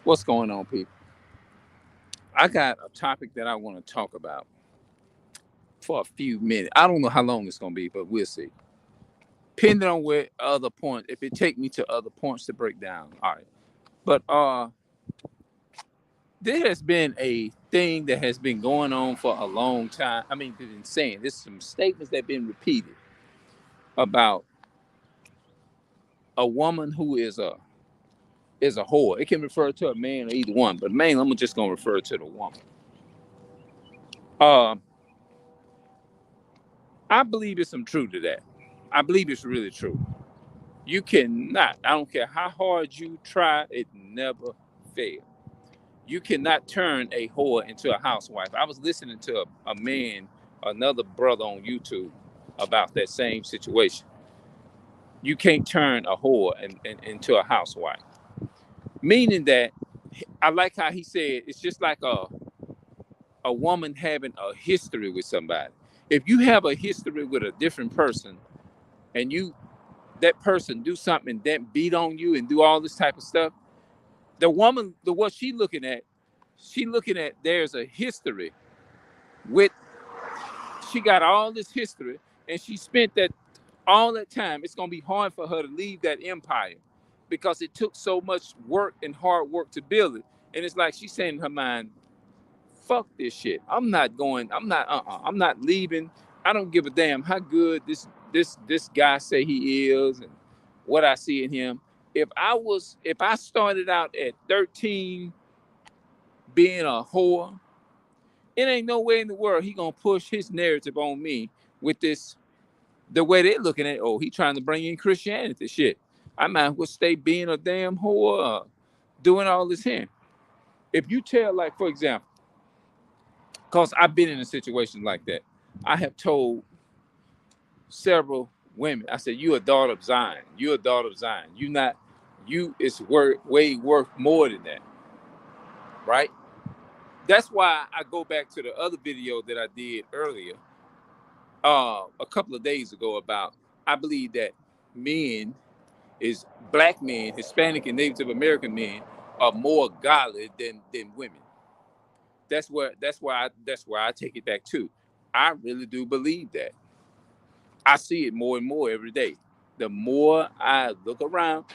What's going on, people? I got a topic that I want to talk about for a few minutes. I don't know how long it's going to be, but we'll see. Depending on where other points, if it take me to other points to break down. All right. But there has been a thing that has been going on for a long time. I mean, been saying there's some statements that have been repeated about a woman who is a whore. It can refer to a man or either one, but mainly I'm just gonna refer to the woman. Uh, I believe there's some truth to that. I believe it's really true. You cannot, I don't care how hard you try, it never fails. You cannot turn a whore into a housewife. I was listening to a man, another brother on YouTube about that same situation. You can't turn a whore into a housewife. Meaning that I like how he said it's just like a woman having a history with somebody. If you have a history with a different person and that person do something that beat on you and do all this type of stuff, the woman, what she looking at there's a history with, she got all this history and she spent that all that time. It's gonna be hard for her to leave that empire because it took so much work and hard work to build it. And it's like she's saying in her mind, fuck this shit. I'm not going, I'm not leaving. I don't give a damn how good this guy say he is and what I see in him. If I started out at 13 being a whore, it ain't no way in the world he gonna push his narrative on me with this, the way they're looking at, oh, he trying to bring in Christianity shit. I might as well stay being a damn whore, doing all this here. If you tell, like, for example, because I've been in a situation like that, I have told several women, I said, you a daughter of Zion. You a daughter of Zion. You not, you is way worth more than that, right? That's why I go back to the other video that I did earlier, a couple of days ago about, I believe that men is black men, Hispanic and Native American men are more godly than women. That's why I take it back too. I really do believe that. I see it more and more every day. The more I look around,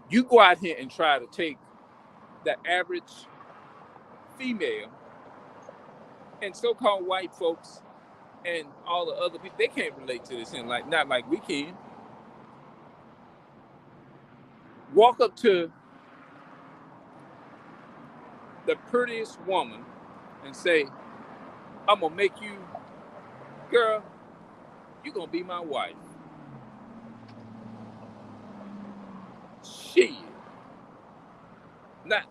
you go out here and try to take the average female and so-called white folks and all the other people, they can't relate to this, and like not like we can. Walk up to the prettiest woman and say, I'm gonna make you, girl, you gonna be my wife. Shit. Not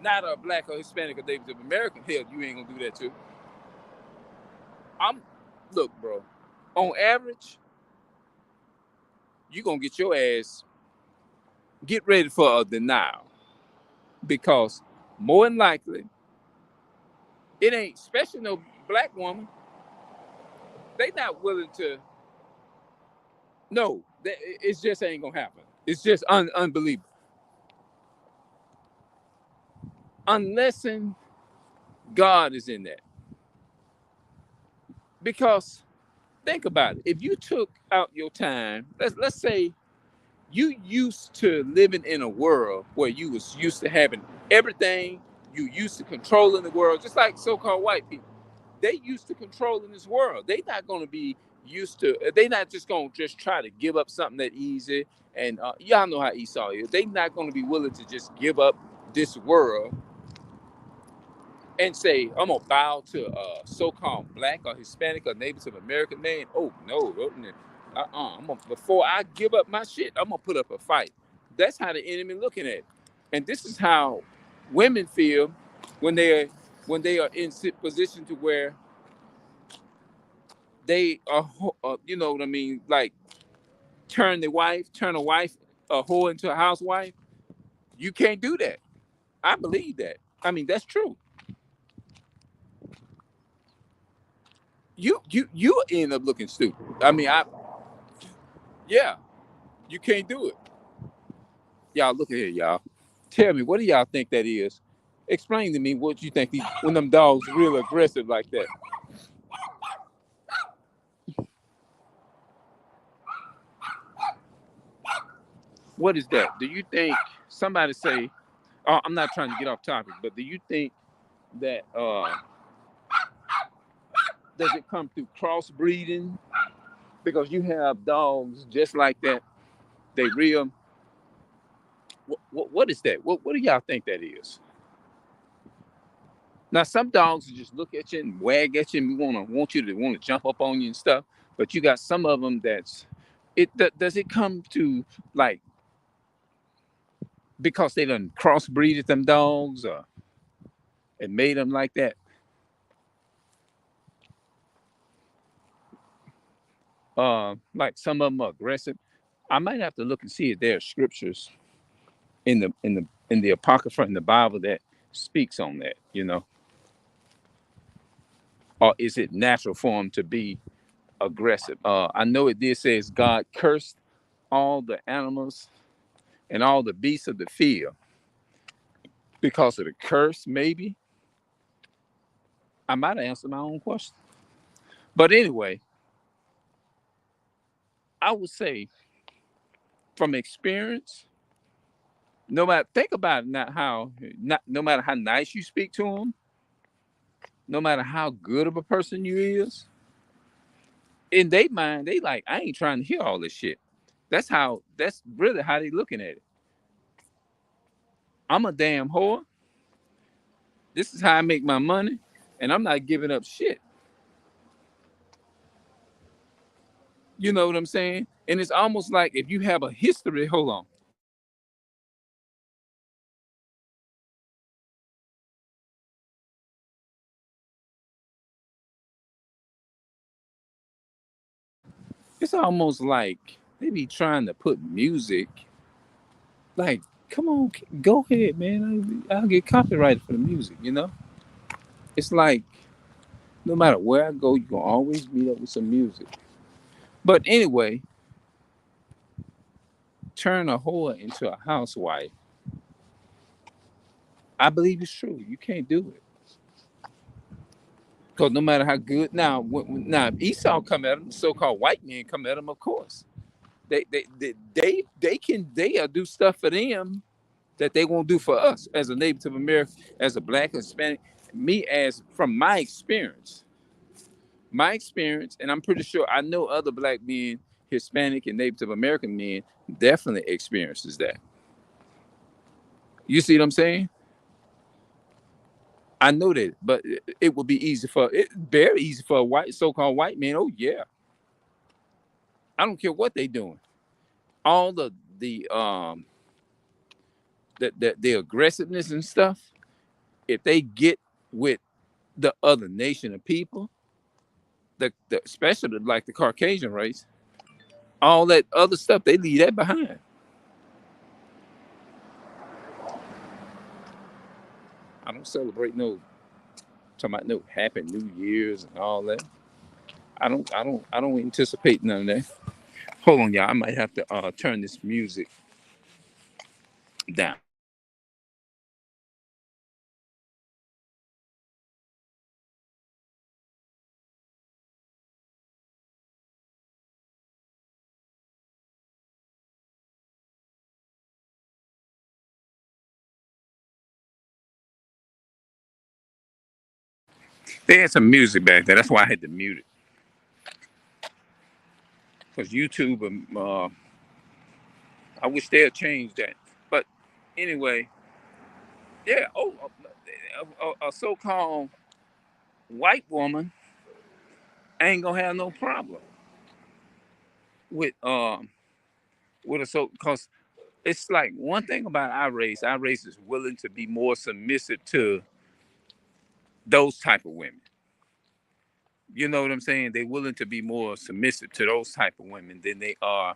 not a black or Hispanic or Native American. Hell, you ain't gonna do that too. I'm Look, bro. On average, you gonna get your ass, get ready for a denial because more than likely it ain't, especially no black woman. They not willing to. No, it's just ain't gonna happen. It's just unbelievable. Unless God is in that. Because think about it. If you took out your time, let's say you used to living in a world where you was used to having everything, you used to controlling the world, just like so-called white people. They used to controlling this world. They not gonna be used to. They not just gonna just try to give up something that easy. And y'all know how Esau is. They not gonna be willing to just give up this world and say, I'm gonna bow to a so-called black or Hispanic or Native American man. Oh no, before I give up my shit, I'm gonna put up a fight. That's how the enemy looking at it. And this is how women feel when they are in position to where they are, you know what I mean, like turn a wife, a whore into a housewife. You can't do that. I believe that. I mean, that's true. You end up looking stupid. I mean, yeah, you can't do it. Y'all look at here, y'all. Tell me, what do y'all think that is? Explain to me what you think when them dogs real aggressive like that. What is that? Do you think somebody say? Oh, I'm not trying to get off topic, but do you think that does it come through crossbreeding? Because you have dogs just like that. They real. What is that? What do y'all think that is? Now some dogs just look at you and wag at you and want you to want to jump up on you and stuff. But you got some of them that's it. Does it come to like because they done crossbreeded them dogs or and made them like that? Like some of them are aggressive. I might have to look and see if there are scriptures in the apocrypha in the Bible that speaks on that. Or is it natural for them to be aggressive? I know it did says God cursed all the animals and all the beasts of the field because of the curse. Maybe I might have answered my own question, but anyway, I would say from experience, no matter think about it, not no matter how nice you speak to them, no matter how good of a person you is, in their mind they like I ain't trying to hear all this shit. That's really how they looking at it. I'm a damn whore. This is how I make my money, and I'm not giving up shit. You know what I'm saying? And it's almost like if you have a history, hold on. It's almost like they be trying to put music, like, come on, go ahead, man. I'll get copyrighted for the music. It's like no matter where I go, you're gonna always meet up with some music. But anyway, turn a whore into a housewife. I believe it's true. You can't do it. Because no matter how good now Esau come at them, so-called white men come at them, of course. They'll do stuff for them that they won't do for us as a Native American, as a black Hispanic. Me as from my experience, and I'm pretty sure I know other black men, Hispanic and Native American men definitely experiences that. You see what I'm saying? I know that, but it would be very easy for a so-called white man. Oh yeah, I don't care what they doing. All the aggressiveness and stuff. If they get with the other nation of people, especially like the Caucasian race, all that other stuff they leave that behind. I don't celebrate no talking about no Happy New Year's and all that. I don't anticipate none of that. Hold on, y'all. I might have to turn this music down. They had some music back there. That's why I had to mute it. Because YouTube, I wish they'd change that. But anyway, yeah. Oh, a so-called white woman ain't gonna have no problem with with a because it's like one thing about our race is willing to be more submissive to those type of women. You know what I'm saying? They're willing to be more submissive to those type of women than they are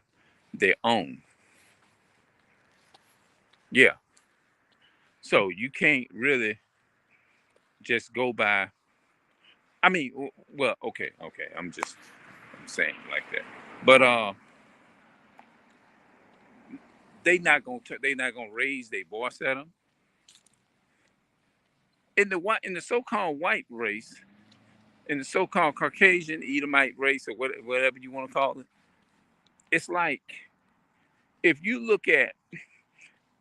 their own. Yeah. So you can't really just go by. I mean, well, okay. I'm saying like that. But They not gonna raise their voice at them. In the so-called white race, in the so-called Caucasian Edomite race, or whatever you want to call it, it's like if you look at,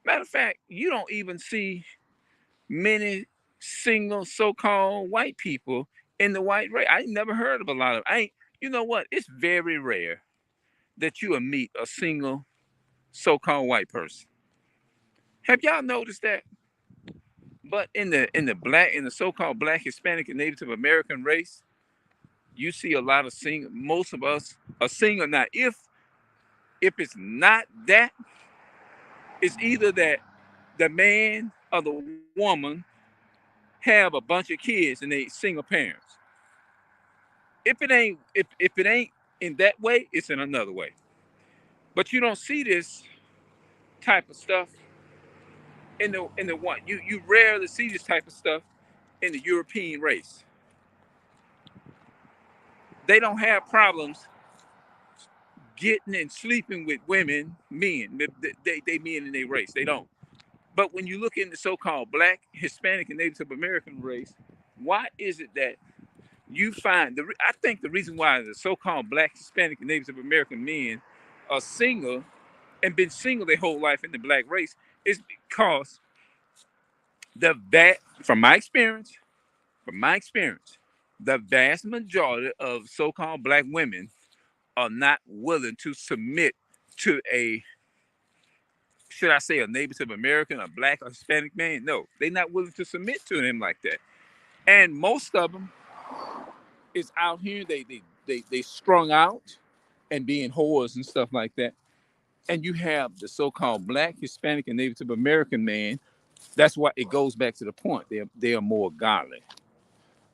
matter of fact, you don't even see many single so-called white people in the white race. I ain't never heard of a lot of. I ain't. You know what? It's very rare that you will meet a single so-called white person. Have y'all noticed that? But in the so-called black, Hispanic, and Native American race, you see a lot of single. Most of us are single. Now, if it's not that, it's either that the man or the woman have a bunch of kids and they single parents. If it ain't in that way, it's in another way. But you don't see this type of stuff in the one. You rarely see this type of stuff in the European race. They don't have problems getting and sleeping with women, men. They men in their race. They don't. But when you look in the so-called black, Hispanic, and Native American race, why is it that you find I think the reason why the so-called black, Hispanic, and Native American men are single and been single their whole life in the black race is because from my experience, the vast majority of so-called black women are not willing to submit to a, should I say, a Native American, a black or Hispanic man. No, they're not willing to submit to him like that. And most of them is out here. They strung out and being whores and stuff like that. And you have the so-called black, Hispanic, and Native American man. That's why it goes back to the point. They are more godly.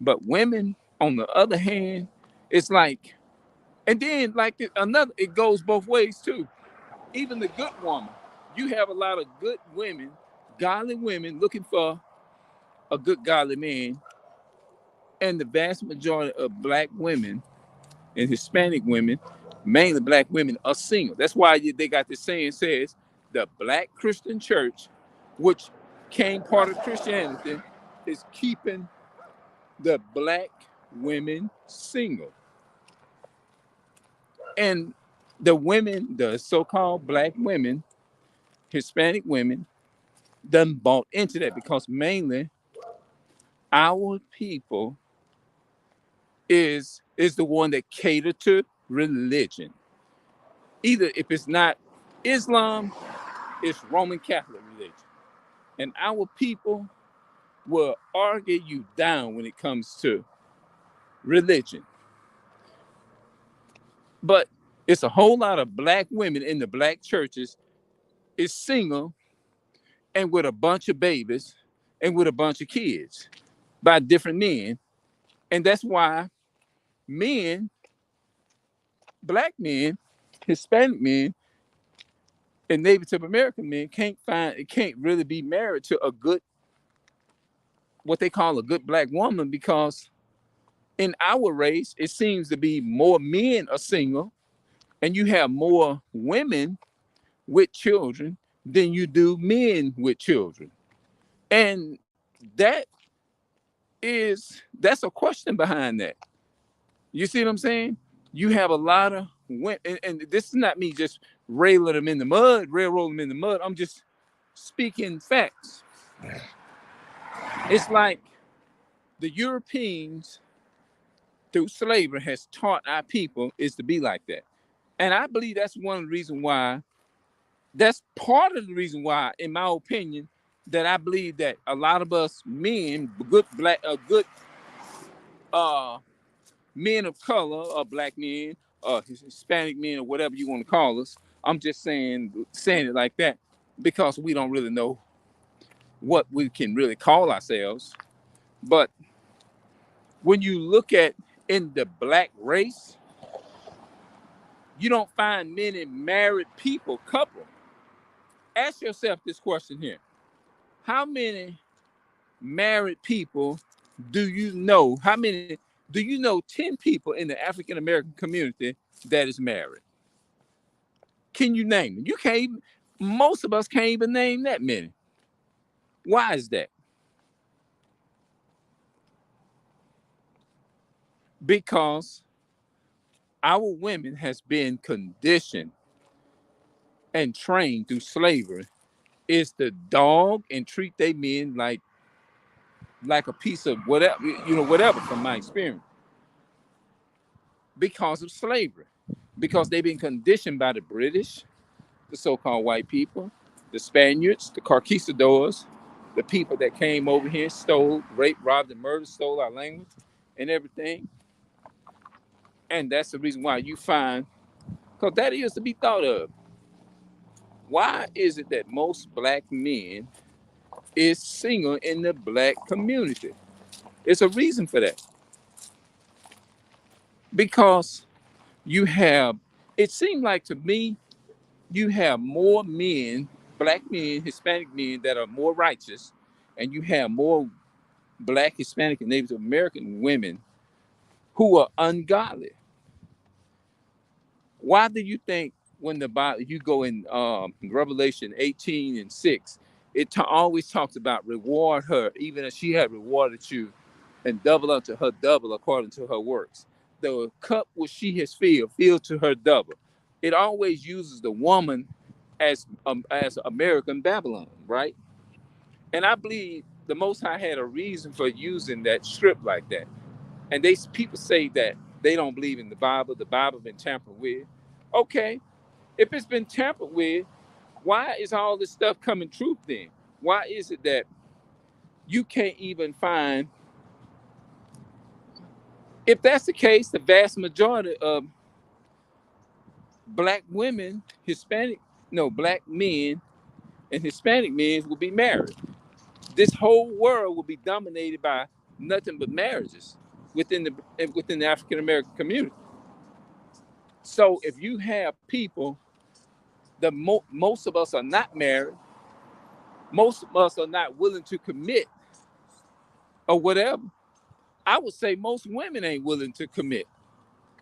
But women, on the other hand, it's like, and then like another, it goes both ways too. Even the good woman, you have a lot of good women, godly women looking for a good godly man, and the vast majority of black women and Hispanic women, mainly black women, are single. That's why they got this saying says the black Christian church, which came part of Christianity, is keeping the black women single. And the women, the so-called black women, Hispanic women, done bought into that because mainly our people is the one that cater to religion. Either if it's not Islam, it's Roman Catholic religion. And our people will argue you down when it comes to religion. But it's a whole lot of black women in the black churches is single and with a bunch of babies and with a bunch of kids by different men. And that's why men, black men, Hispanic men, and Native American men can't really be married to a good, what they call a good black woman, because in our race, it seems to be more men are single and you have more women with children than you do men with children. And that that's a question behind that. You see what I'm saying? You have a lot of women, and this is not me just railroading them in the mud, I'm just speaking facts. It's like the Europeans through slavery has taught our people is to be like that. And I believe that's one of the reasons why, that's part of the reason why, in my opinion, that I believe that a lot of us men, good uh men of color, or black men, or Hispanic men, or whatever you want to call us. I'm just saying it like that because we don't really know what we can really call ourselves. But when you look at in the black race, you don't find many married couple. Ask yourself this question here. How many married people do you know? How many do you know 10 people in the African American community that is married? Can you name them? You can't even, Most of us can't even name that many. Why is that? Because our women has been conditioned and trained through slavery is to dog and treat they men like a piece of whatever, whatever from my experience, because of slavery, because they've been conditioned by the British, the so-called white people, the Spaniards, the conquistadors, the people that came over here, stole, raped, robbed, and murdered, stole our language and everything. And that's the reason why you find, because that is to be thought of. Why is it that most black men is single in the black community? It's a reason for that. Because you have, it seemed like to me, you have more men, black men, Hispanic men that are more righteous, and you have more black, Hispanic, and Native American women who are ungodly. Why do you think when the Bible, you go in Revelation 18:6, it always talks about reward her, even as she had rewarded you, and double unto her double according to her works. The cup which she has filled to her double. It always uses the woman as American Babylon, right? And I believe the Most High had a reason for using that script like that. And people say that they don't believe in the Bible. The Bible been tampered with. Okay, if it's been tampered with, why is all this stuff coming true then? Why is it that you can't even find? If that's the case, the vast majority of black women, Hispanic, no, black men and Hispanic men will be married. This whole world will be dominated by nothing but marriages within the African American community. So if you have people, most of us are not married, most of us are not willing to commit or whatever. I would say most women ain't willing to commit.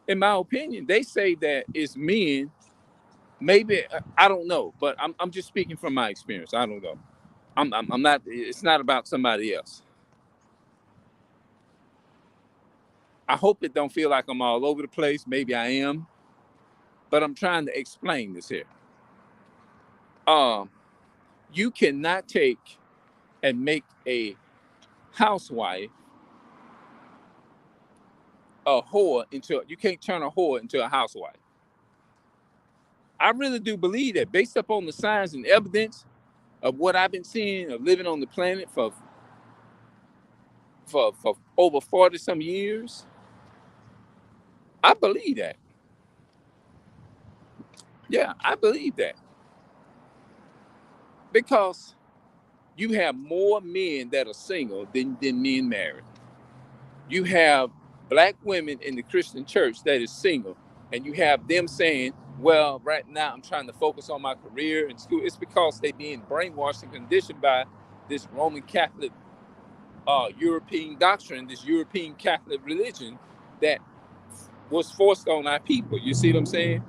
In my opinion, they say that it's men. Maybe I don't know, but I'm just speaking from my experience. I don't know. I'm not. It's not about somebody else. I hope it don't feel like I'm all over the place. Maybe I am, but I'm trying to explain this here. Um, you cannot take and make a housewife a whore into. You can't turn a whore into a housewife. I really do believe that, based upon the signs and evidence of what I've been seeing of living on the planet for over 40 some years. I believe that. Yeah, I believe that. Because you have more men that are single than men married. You have black women in the Christian church that is single, and you have them saying, well, right now I'm trying to focus on my career and school. It's because they're being brainwashed and conditioned by this Roman Catholic European doctrine, this European Catholic religion that was forced on our people. You see what I'm saying?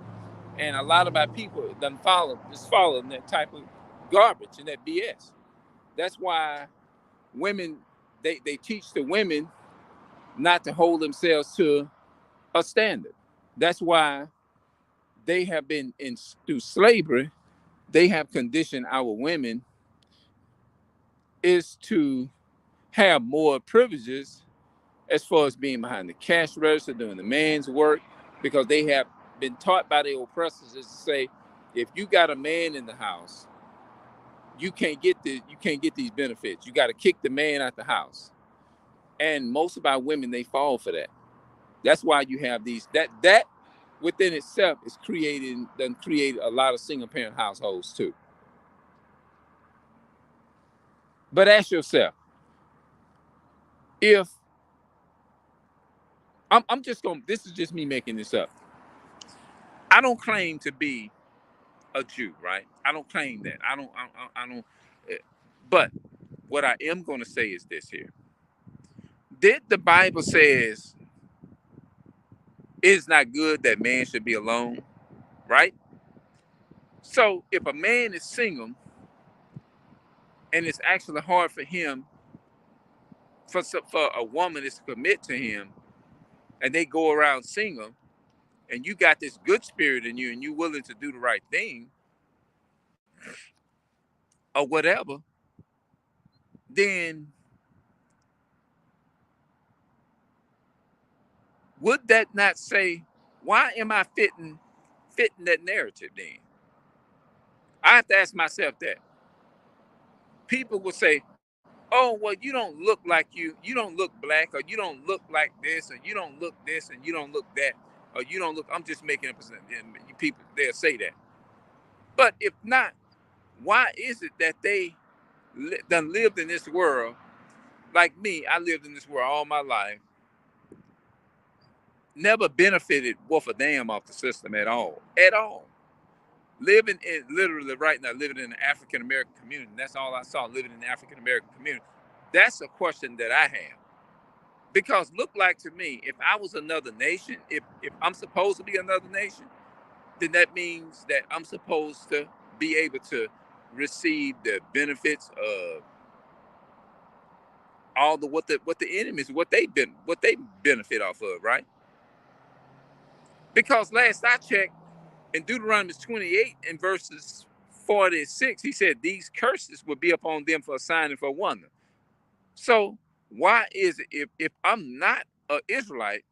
And a lot of our people done following that type of garbage and that BS. That's why women, they teach the women not to hold themselves to a standard. That's why they have been through slavery, they have conditioned our women is to have more privileges as far as being behind the cash register, doing the man's work, because they have been taught by their oppressors is to say, if you got a man in the house, you can't get these benefits. You got to kick the man out the house. And most of our women, they fall for that. That's why you have these that within itself is created a lot of single parent households too. But ask yourself, if I'm just going, this is just me making this up. I don't claim to be a Jew, right? I don't claim that. I don't. eh, But what I am going to say is this here. Did the Bible says it's not good that man should be alone, right? So if a man is single and it's actually hard for him, for a woman is to commit to him, and they go around single, and you got this good spirit in you and you willing to do the right thing or whatever, then would that not say, why am I fitting that narrative then? I have to ask myself that. People will say, oh, well, you don't look like you don't look black, or you don't look like this, or you don't look this, and you don't look that, or you don't look, I'm just making up, and people, they'll say that. But if not, why is it that they done lived in this world, like me, I lived in this world all my life, never benefited worth a damn off the system at all, at all. Living in, literally right now, living in the African American community. That's all I saw, living in the African American community. That's a question that I have. Because look like to me, if I was another nation, if I'm supposed to be another nation, then that means that I'm supposed to be able to receive the benefits of all the what the enemies, what they benefit off of, right? Because last I checked, in Deuteronomy 28 and verses 46, he said these curses will be upon them for a sign and for a wonder. So why is it, if I'm not an Israelite,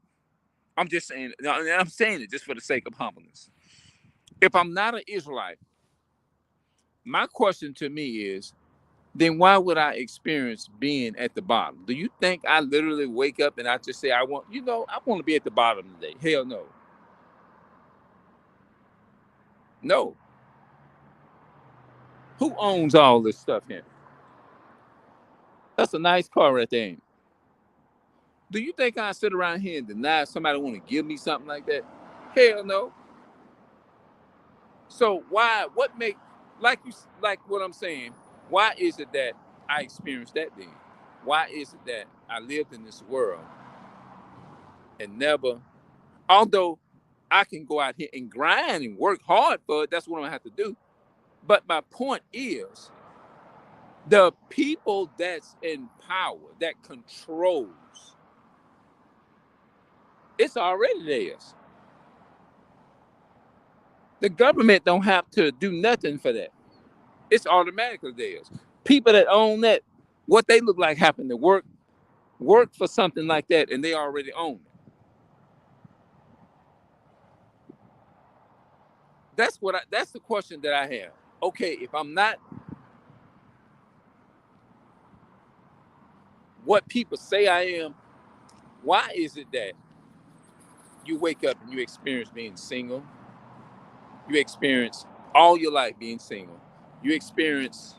I'm just saying, I'm saying it just for the sake of humbleness. If I'm not an Israelite, my question to me is, then why would I experience being at the bottom? Do you think I literally wake up and I just say, I want to be at the bottom today? Hell no. No. Who owns all this stuff here? That's a nice car right there. Do you think I sit around here and deny somebody want to give me something like that? Hell no. So why? What make like what I'm saying? Why is it that I experienced that then? Why is it that I lived in this world and never? Although I can go out here and grind and work hard for it, that's what I'm gonna have to do. But my point is, the people that's in power, that controls, it's already theirs. The government don't have to do nothing for that. It's automatically theirs. People that own that, what they look like happen to work for something like that, and they already own it. That's the question that I have. Okay, if I'm not what people say I am, why is it that you wake up and you experience being single? You experience all your life being single. You experience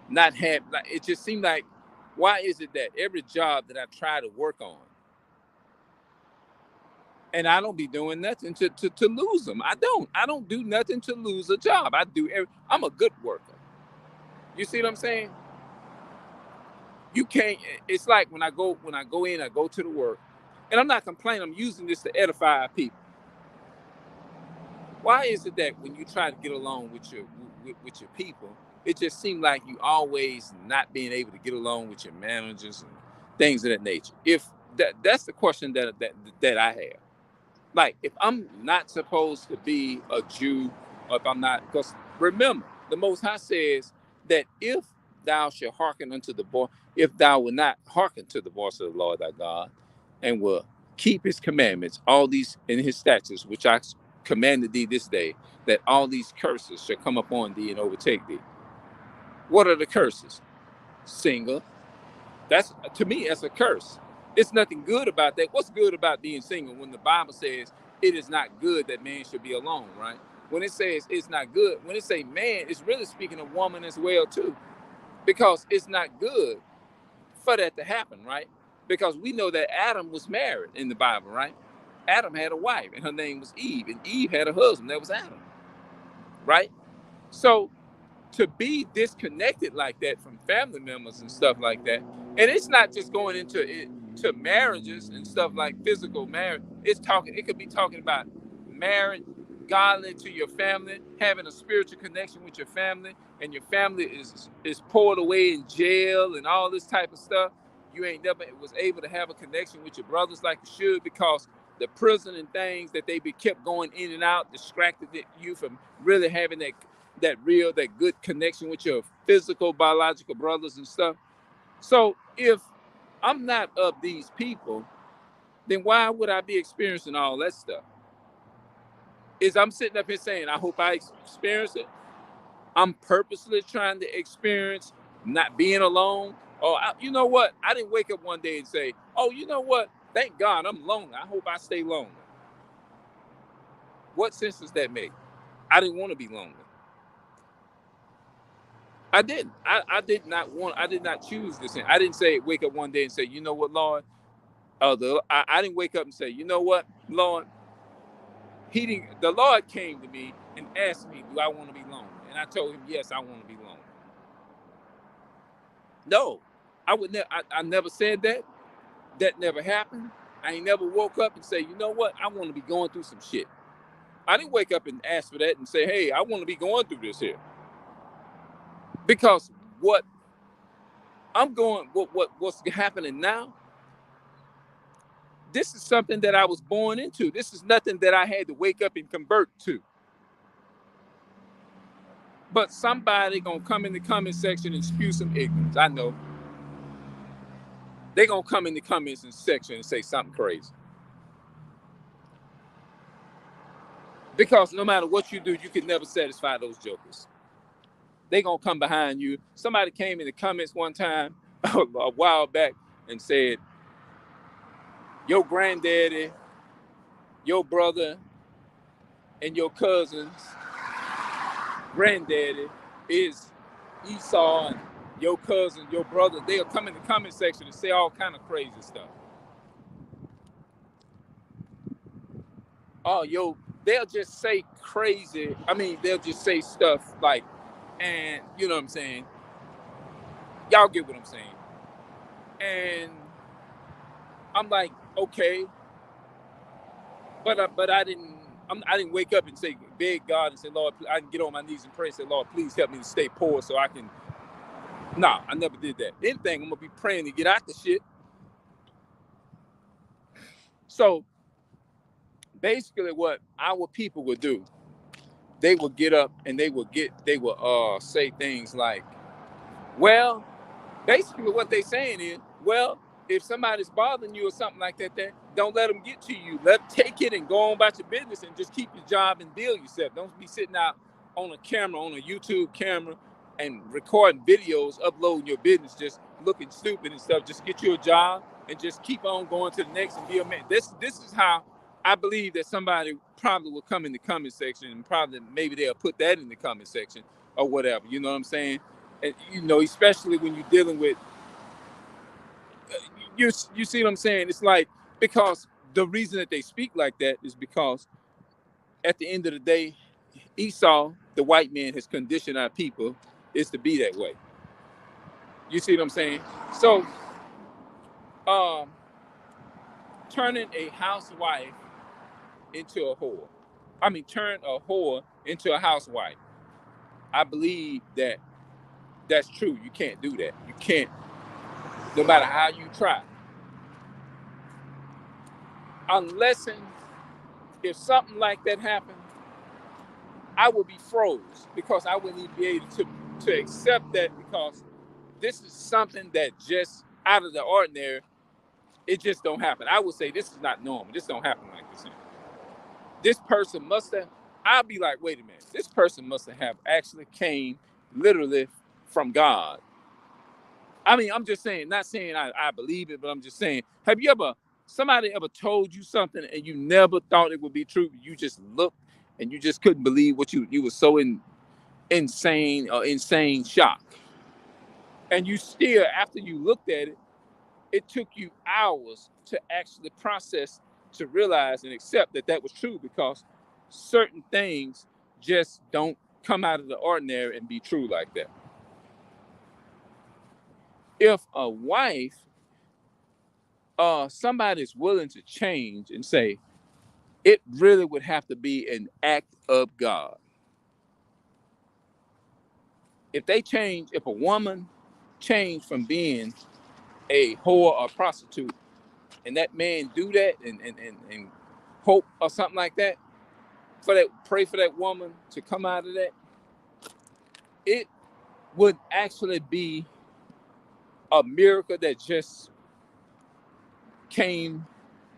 not have, like, it just seemed like, why is it that every job that I try to work on, and I don't be doing nothing to lose them? I don't do nothing to lose a job. I'm a good worker. You see what I'm saying? You can't. It's like when I go in, I go to the work, and I'm not complaining. I'm using this to edify people. Why is it that when you try to get along with your people, it just seems like you always not being able to get along with your managers and things of that nature? If that's the question that I have. Like, if I'm not supposed to be a Jew, or if I'm not, because remember, the Most High says that if thou shalt hearken unto the voice, if thou will not hearken to the voice of the Lord thy God, and will keep his commandments, all these in his statutes, which I commanded thee this day, that all these curses shall come upon thee and overtake thee. What are the curses? Single. That's, to me, that's a curse. It's nothing good about that. What's good about being single when the Bible says it is not good that man should be alone, right? When it says it's not good, when it say man, it's really speaking of woman as well too, because it's not good for that to happen, right? Because we know that Adam was married in the Bible, right? Adam had a wife and her name was Eve, and Eve had a husband, that was Adam, right? So to be disconnected like that from family members and stuff like that, and it's not just going into it to marriages and stuff like physical marriage. It could be talking about marriage, godly to your family, having a spiritual connection with your family, and your family is poured away in jail and all this type of stuff, you ain't never was able to have a connection with your brothers like you should, because the prison and things that they be kept going in and out distracted you from really having that good connection with your physical biological brothers and stuff. So if I'm not of these people, then why would I be experiencing all that stuff? Is I'm sitting up here saying, I hope I experience it. I'm purposely trying to experience not being alone. Or, you know what? I didn't wake up one day and say, oh, you know what? Thank God I'm lonely. I hope I stay lonely. What sense does that make? I didn't want to be lonely. I didn't. I did not choose this. I didn't say, wake up one day and say, you know what, Lord? I didn't wake up and say, you know what, Lord? The Lord came to me and asked me, do I want to be lonely? And I told him, yes, I want to be lonely. No, I would never. I never said that. That never happened. I ain't never woke up and say, you know what? I want to be going through some shit. I didn't wake up and ask for that and say, hey, I want to be going through this here. Because what I'm going, what's happening now, this is something that I was born into. This is nothing that I had to wake up and convert to. But somebody gonna come in the comment section and spew some ignorance. I know. They gonna come in the comments section and say something crazy. Because no matter what you do, you can never satisfy those jokers. They gonna come behind you. Somebody came in the comments one time a while back and said, your granddaddy, your brother, and your cousin's granddaddy is Esau, and your cousin, your brother. They'll come in the comment section and say all kind of crazy stuff. Oh, they'll just say crazy. I mean, they'll just say stuff like, and you know what I'm saying? Y'all get what I'm saying. And I'm like, okay, but I didn't wake up and say, beg God and say, Lord, I can get on my knees and pray and say, Lord, please help me to stay poor so I can. Nah, I never did that. Anything, I'm gonna be praying to get out the shit. So basically, what our people would do, they would get up and they would say things like, well, basically what they saying is, well, if somebody's bothering you or something like that, don't let them get to you. Take it and go on about your business and just keep your job and bill yourself. Don't be sitting out on a camera, on a YouTube camera, and recording videos, uploading your business, just looking stupid and stuff. Just get you a job and just keep on going to the next and be a man. This is how I believe that somebody probably will come in the comment section, and probably maybe they'll put that in the comment section or whatever. You know what I'm saying? And, you know, especially when you're dealing with, you see what I'm saying? It's like, because the reason that they speak like that is because at the end of the day, Esau, the white man, has conditioned our people is to be that way. You see what I'm saying? So, turning a housewife into a whore. I mean, turn a whore into a housewife. I believe that that's true. You can't do that. You can't, no matter how you try. Unless if something like that happened, I would be froze, because I wouldn't even be able to accept that, because this is something that just out of the ordinary. It just don't happen. I would say this is not normal. This don't happen like this. This person must have, I'll be like, wait a minute. This person must have actually came literally from God. I mean, I'm just saying, not saying I believe it, but I'm just saying, have you somebody ever told you something and you never thought it would be true? You just looked and you just couldn't believe what you were so insane shock. And you still, after you looked at it, it took you hours to actually process, to realize and accept that was true, because certain things just don't come out of the ordinary and be true like that. If a wife, somebody's willing to change and say, It really would have to be an act of God. If they change, if a woman changed from being a whore or prostitute, and that man do that and hope or something like that, for that, pray for that woman to come out of that, it would actually be a miracle that just came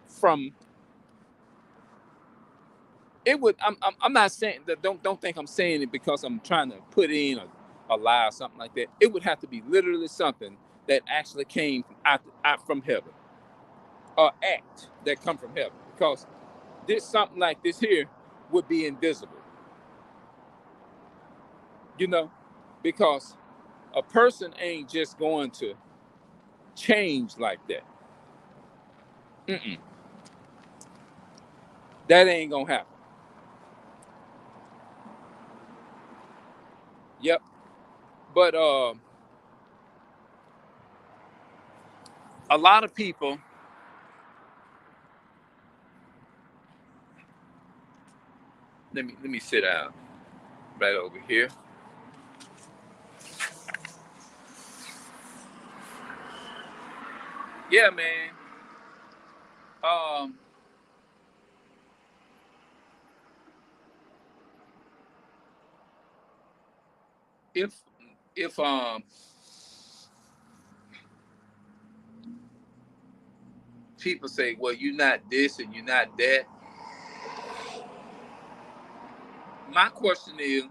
from it. Would I'm not saying that, don't think I'm saying it because I'm trying to put in a lie or something like that. It would have to be literally something that actually came out from heaven, or act that come from heaven, because this something like this here would be invisible, you know, because a person ain't just going to change like that. Mm-mm. That ain't gonna happen. Yep. But a lot of people, let me sit down right over here. Yeah, man. Um, if if people say, well, you're not this and you're not that, my question is,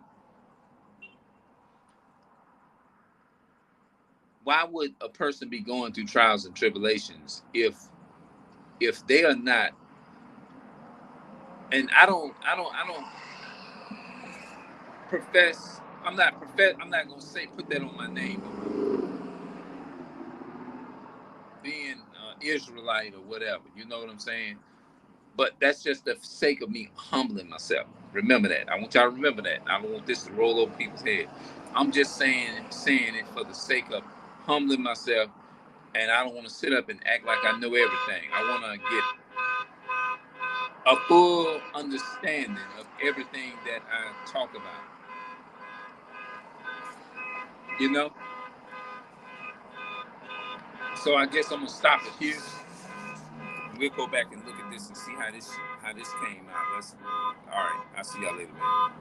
why would a person be going through trials and tribulations if they are not? And I don't profess. I'm not gonna say put that on my name, being Israelite or whatever. You know what I'm saying? But that's just the sake of me humbling myself. Remember that. I want y'all to remember that. I don't want this to roll over people's head. I'm just saying it for the sake of humbling myself, and I don't want to sit up and act like I know everything. I want to get a full understanding of everything that I talk about. You know. So I guess I'm gonna stop it here. We'll go back and look at this and see how this came out. All right. I'll see y'all later, man.